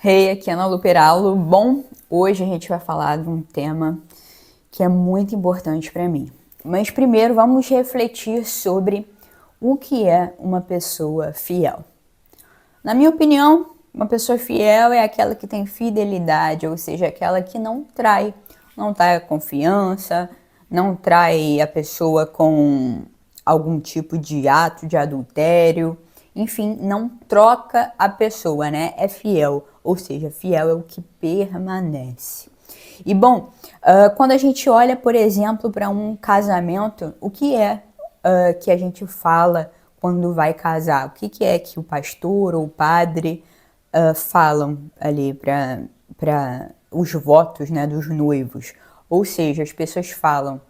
Hey, aqui é Ana Lu Peralo. Bom, hoje a gente vai falar de um tema que é muito importante para mim. Mas primeiro vamos refletir sobre o que é uma pessoa fiel. Na minha opinião, uma pessoa fiel é aquela que tem fidelidade, ou seja, aquela que não trai a confiança, não trai a pessoa com algum tipo de ato de adultério, enfim, não troca a pessoa, né? É fiel, ou seja, fiel é o que permanece. E bom, quando a gente olha, por exemplo, para um casamento, o que é que a gente fala quando vai casar? O que é que o pastor ou o padre falam ali para os votos, né, dos noivos? Ou seja, as pessoas falam: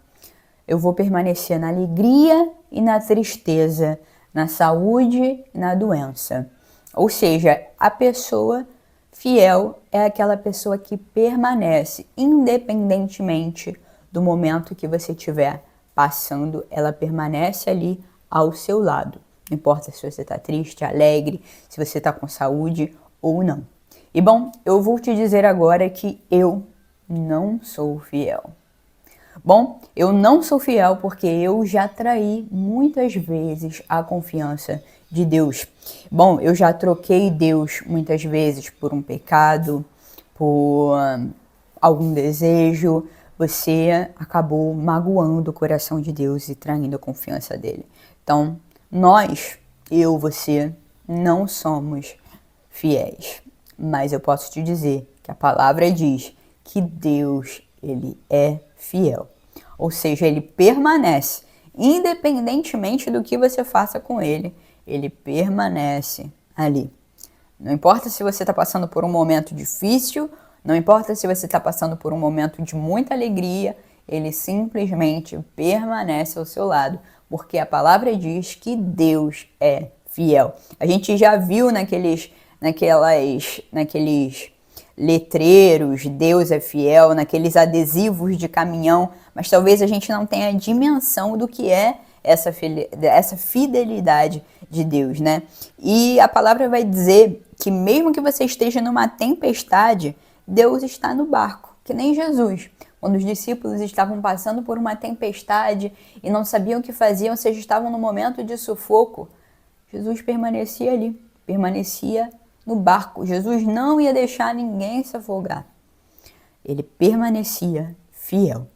eu vou permanecer na alegria e na tristeza, na saúde e na doença. Ou seja, a pessoa fiel é aquela pessoa que permanece, independentemente do momento que você estiver passando, ela permanece ali ao seu lado. Não importa se você está triste, alegre, se você está com saúde ou não. E bom, eu vou te dizer agora que eu não sou fiel. Bom, eu não sou fiel porque eu já traí muitas vezes a confiança de Deus. Bom, eu já troquei Deus muitas vezes por um pecado, por algum desejo. Você acabou magoando o coração de Deus e traindo a confiança dele. Então, você, não somos fiéis. Mas eu posso te dizer que a palavra diz que Deus, ele é fiel. Ou seja, ele permanece, independentemente do que você faça com ele, ele permanece ali. Não importa se você está passando por um momento difícil, não importa se você está passando por um momento de muita alegria, ele simplesmente permanece ao seu lado, porque a palavra diz que Deus é fiel. A gente já viu naqueles letreiros, Deus é fiel, naqueles adesivos de caminhão, mas talvez a gente não tenha a dimensão do que é essa fidelidade de Deus, né? E a palavra vai dizer que mesmo que você esteja numa tempestade, Deus está no barco, que nem Jesus. Quando os discípulos estavam passando por uma tempestade e não sabiam o que faziam, ou seja, estavam num momento de sufoco, Jesus permanecia ali, permanecia no barco. Jesus não ia deixar ninguém se afogar. Ele permanecia fiel.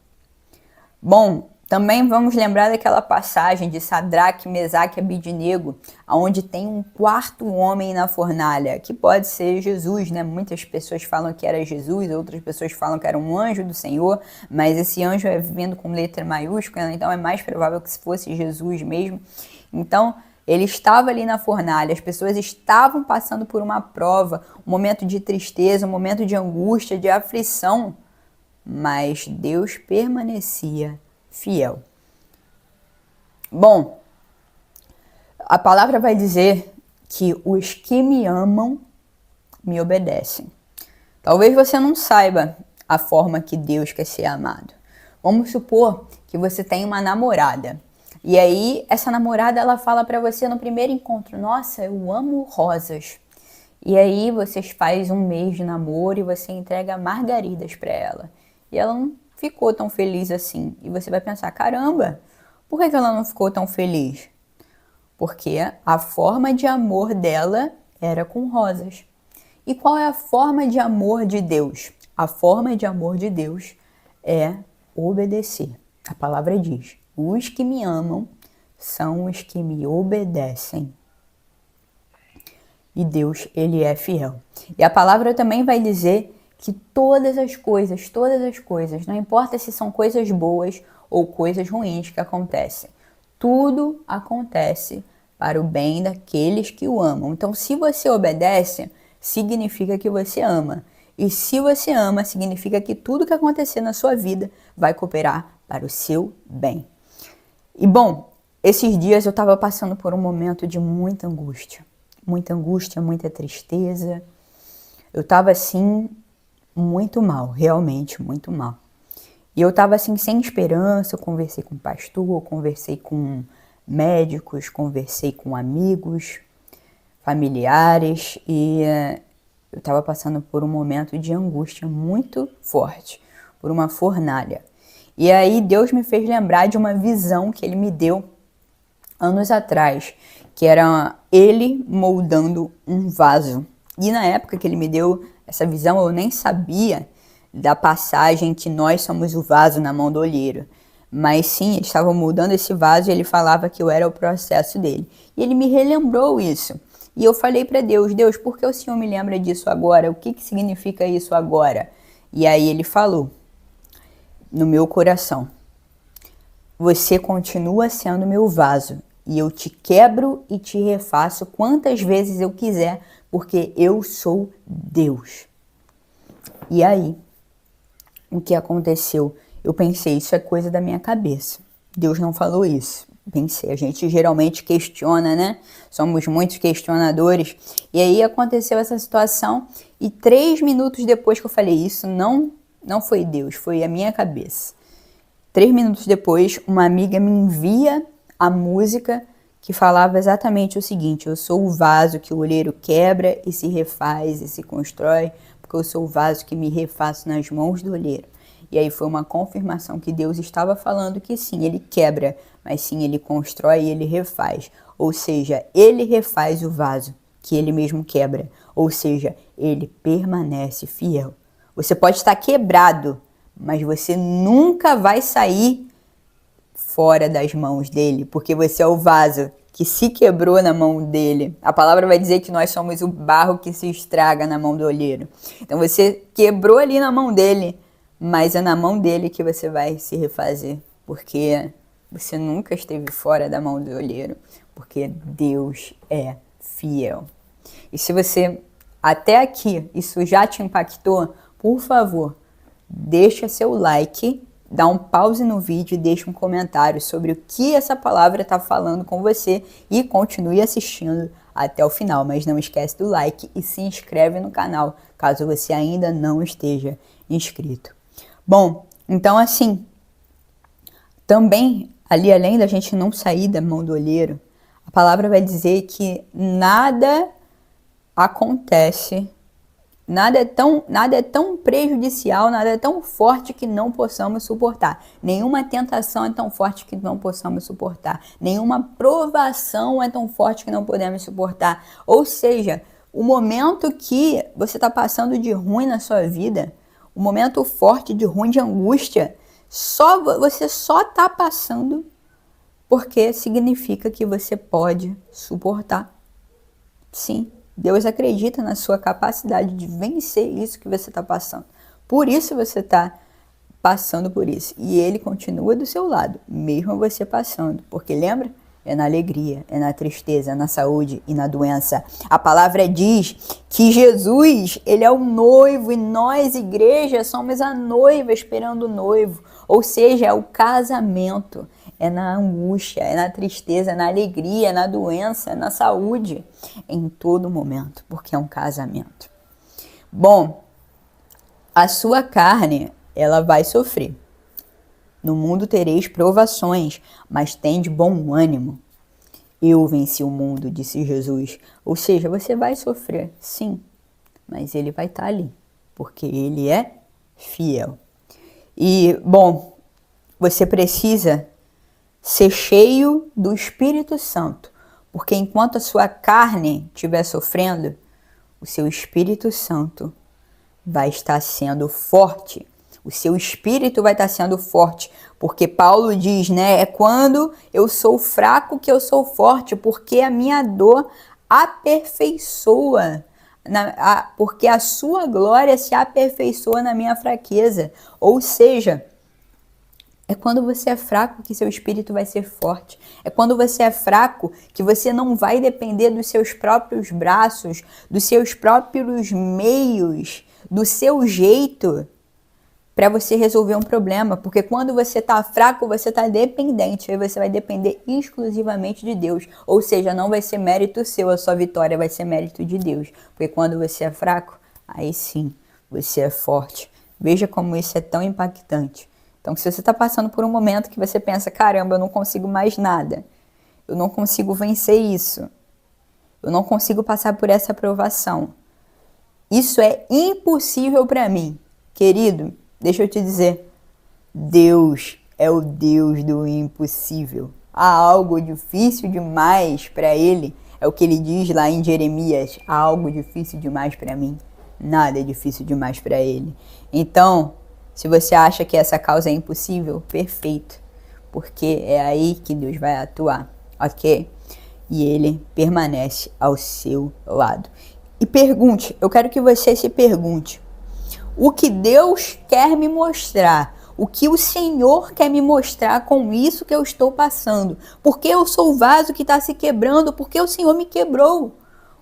Bom, também vamos lembrar daquela passagem de Sadraque, Mesaque e Abidnego, onde tem um quarto homem na fornalha, que pode ser Jesus, né? Muitas pessoas falam que era Jesus, outras pessoas falam que era um anjo do Senhor, mas esse anjo é vindo com letra maiúscula, então é mais provável que se fosse Jesus mesmo. Então, ele estava ali na fornalha, as pessoas estavam passando por uma prova, um momento de tristeza, um momento de angústia, de aflição, mas Deus permanecia fiel. Bom, a palavra vai dizer que os que me amam me obedecem. Talvez você não saiba a forma que Deus quer ser amado. Vamos supor que você tem uma namorada. E aí, essa namorada, ela fala pra você no primeiro encontro: nossa, eu amo rosas. E aí, vocês fazem um mês de namoro e você entrega margaridas pra ela. E ela não ficou tão feliz assim. E você vai pensar: caramba, por que ela não ficou tão feliz? Porque a forma de amor dela era com rosas. E qual é a forma de amor de Deus? A forma de amor de Deus é obedecer. A palavra diz: os que me amam são os que me obedecem. E Deus, ele é fiel. E a palavra também vai dizer que todas as coisas, não importa se são coisas boas ou coisas ruins que acontecem, tudo acontece para o bem daqueles que o amam. Então, se você obedece, significa que você ama. E se você ama, significa que tudo que acontecer na sua vida vai cooperar para o seu bem. E bom, esses dias eu estava passando por um momento de muita angústia, muita tristeza. Eu estava assim, muito mal, realmente muito mal. E eu estava assim, sem esperança. Eu conversei com o pastor, conversei com médicos, conversei com amigos, familiares, e Eu estava passando por um momento de angústia muito forte, por uma fornalha. E aí Deus me fez lembrar de uma visão que Ele me deu anos atrás, que era Ele moldando um vaso. E na época que Ele me deu essa visão, eu nem sabia da passagem que nós somos o vaso na mão do olheiro. Mas sim, Ele estava moldando esse vaso e Ele falava que eu era o processo dele. E Ele me relembrou isso. E eu falei para Deus, Deus, por que o Senhor me lembra disso agora? O que significa isso agora? E aí Ele falou no meu coração: você continua sendo meu vaso e eu te quebro e te refaço quantas vezes eu quiser, porque eu sou Deus. E aí, o que aconteceu? Eu pensei, isso é coisa da minha cabeça. Deus não falou isso. Pensei, a gente geralmente questiona, né? Somos muitos questionadores. E aí aconteceu essa situação e 3 minutos depois que eu falei isso, não foi Deus, foi a minha cabeça. 3 minutos depois, uma amiga me envia a música que falava exatamente o seguinte: eu sou o vaso que o olheiro quebra e se refaz e se constrói, porque eu sou o vaso que me refaço nas mãos do olheiro. E aí foi uma confirmação que Deus estava falando que sim, Ele quebra, mas sim, Ele constrói e Ele refaz. Ou seja, Ele refaz o vaso que Ele mesmo quebra. Ou seja, Ele permanece fiel. Você pode estar quebrado, mas você nunca vai sair fora das mãos dele, porque você é o vaso que se quebrou na mão dele. A palavra vai dizer que nós somos o barro que se estraga na mão do olheiro. Então você quebrou ali na mão dele, mas é na mão dele que você vai se refazer, porque você nunca esteve fora da mão do olheiro, porque Deus é fiel. E se você até aqui isso já te impactou, por favor, deixa seu like, dá um pause no vídeo e deixa um comentário sobre o que essa palavra está falando com você e continue assistindo até o final. Mas não esquece do like e se inscreve no canal, caso você ainda não esteja inscrito. Bom, então assim, também ali além da gente não sair da mão do olheiro, a palavra vai dizer que nada acontece, nada é tão prejudicial, nada é tão forte que não possamos suportar. Nenhuma tentação é tão forte que não possamos suportar. Nenhuma provação é tão forte que não podemos suportar. Ou seja, o momento que você está passando de ruim na sua vida, o momento forte de ruim, de angústia, você só está passando porque significa que você pode suportar. Sim. Deus acredita na sua capacidade de vencer isso que você está passando. Por isso você está passando por isso. E Ele continua do seu lado, mesmo você passando. Porque lembra? É na alegria, é na tristeza, é na saúde e na doença. A palavra diz que Jesus, Ele é o noivo e nós, igreja, somos a noiva esperando o noivo. Ou seja, é o casamento. É na angústia, é na tristeza, é na alegria, é na doença, é na saúde, em todo momento, porque é um casamento. Bom, a sua carne, ela vai sofrer. No mundo tereis provações, mas tende bom ânimo. Eu venci o mundo, disse Jesus. Ou seja, você vai sofrer, sim, mas Ele vai estar ali, porque Ele é fiel. E, bom, você precisa ser cheio do Espírito Santo, porque enquanto a sua carne estiver sofrendo, o seu Espírito Santo vai estar sendo forte. O seu espírito vai estar sendo forte, porque Paulo diz, né? É quando eu sou fraco que eu sou forte, porque a minha dor aperfeiçoa, porque a sua glória se aperfeiçoa na minha fraqueza. Ou seja, é quando você é fraco que seu espírito vai ser forte. É quando você é fraco que você não vai depender dos seus próprios braços, dos seus próprios meios, do seu jeito para você resolver um problema. Porque quando você está fraco, você está dependente. Aí você vai depender exclusivamente de Deus. Ou seja, não vai ser mérito seu a sua vitória, vai ser mérito de Deus. Porque quando você é fraco, aí sim, você é forte. Veja como isso é tão impactante. Então, se você está passando por um momento que você pensa, caramba, eu não consigo mais nada, eu não consigo vencer isso, eu não consigo passar por essa provação, Isso é impossível para mim. Querido, deixa eu te dizer, Deus é o Deus do impossível. Há algo difícil demais para ele. É o que ele diz lá em Jeremias. Há algo difícil demais para mim. Nada é difícil demais para ele. Então, se você acha que essa causa é impossível, perfeito. Porque é aí que Deus vai atuar, ok? E ele permanece ao seu lado. E pergunte, eu quero que você se pergunte, o que Deus quer me mostrar? O que o Senhor quer me mostrar com isso que eu estou passando? Por que eu sou o vaso que está se quebrando? Por que o Senhor me quebrou?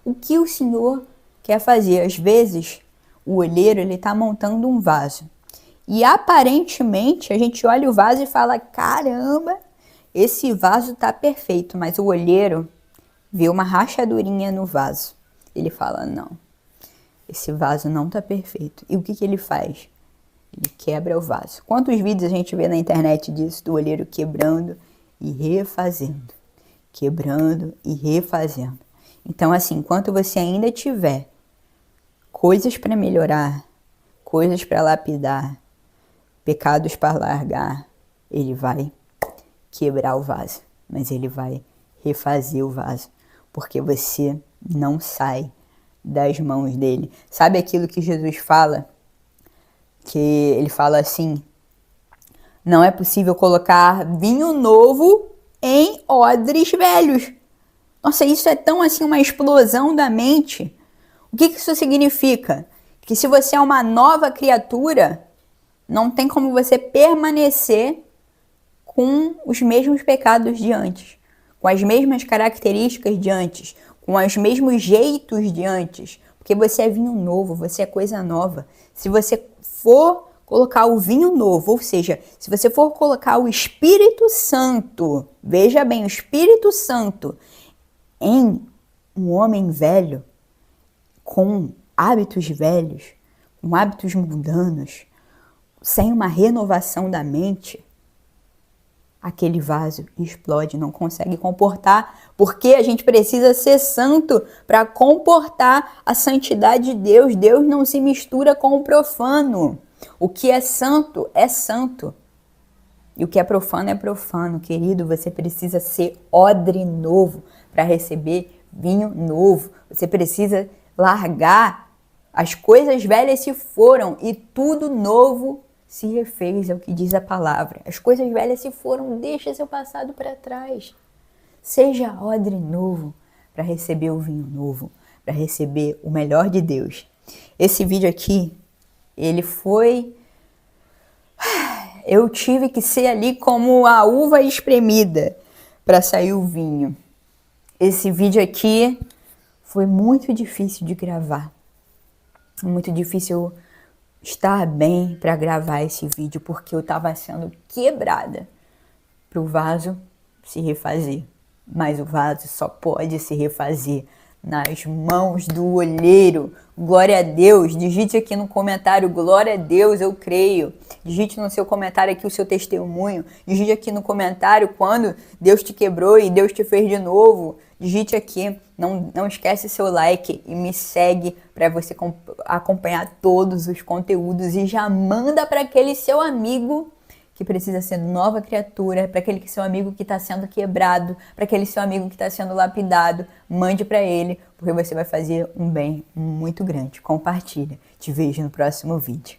O que o Senhor quer fazer? Às vezes, o olheiro está montando um vaso. E aparentemente, a gente olha o vaso e fala, caramba, esse vaso está perfeito. Mas o olheiro vê uma rachadurinha no vaso. Ele fala, não, esse vaso não está perfeito. E o que ele faz? Ele quebra o vaso. Quantos vídeos a gente vê na internet disso, do olheiro quebrando e refazendo? Quebrando e refazendo. Então, assim, enquanto você ainda tiver coisas para melhorar, coisas para lapidar, pecados para largar, ele vai quebrar o vaso. Mas ele vai refazer o vaso. Porque você não sai das mãos dele. Sabe aquilo que Jesus fala? Que ele fala assim, não é possível colocar vinho novo em odres velhos. Nossa, isso é tão assim uma explosão da mente. O que isso significa? Que se você é uma nova criatura, não tem como você permanecer com os mesmos pecados de antes, com as mesmas características de antes, com os mesmos jeitos de antes, porque você é vinho novo, você é coisa nova. Se você for colocar o vinho novo, ou seja, se você for colocar o Espírito Santo, veja bem, o Espírito Santo em um homem velho, com hábitos velhos, com hábitos mundanos, sem uma renovação da mente, aquele vaso explode, não consegue comportar, porque a gente precisa ser santo para comportar a santidade de Deus. Deus não se mistura com o profano. O que é santo é santo. E o que é profano, querido. Você precisa ser odre novo para receber vinho novo. Você precisa largar. As coisas velhas se foram e tudo novo se refez, é o que diz a palavra. As coisas velhas se foram, deixa seu passado para trás. Seja odre novo para receber o vinho novo, para receber o melhor de Deus. Esse vídeo aqui, ele foi... Eu tive que ser ali como a uva espremida para sair o vinho. Esse vídeo aqui foi muito difícil de gravar. Muito difícil estar bem para gravar esse vídeo, porque eu estava sendo quebrada para o vaso se refazer. Mas o vaso só pode se refazer nas mãos do olheiro. Glória a Deus. Digite aqui no comentário, glória a Deus, eu creio. Digite no seu comentário aqui o seu testemunho. Digite aqui no comentário quando Deus te quebrou e Deus te fez de novo. Digite aqui. Não esquece seu like e me segue para você acompanhar todos os conteúdos. E já manda para aquele seu amigo que precisa ser nova criatura, para aquele seu amigo que está sendo quebrado, para aquele seu amigo que está sendo lapidado. Mande para ele, porque você vai fazer um bem muito grande. Compartilha. Te vejo no próximo vídeo.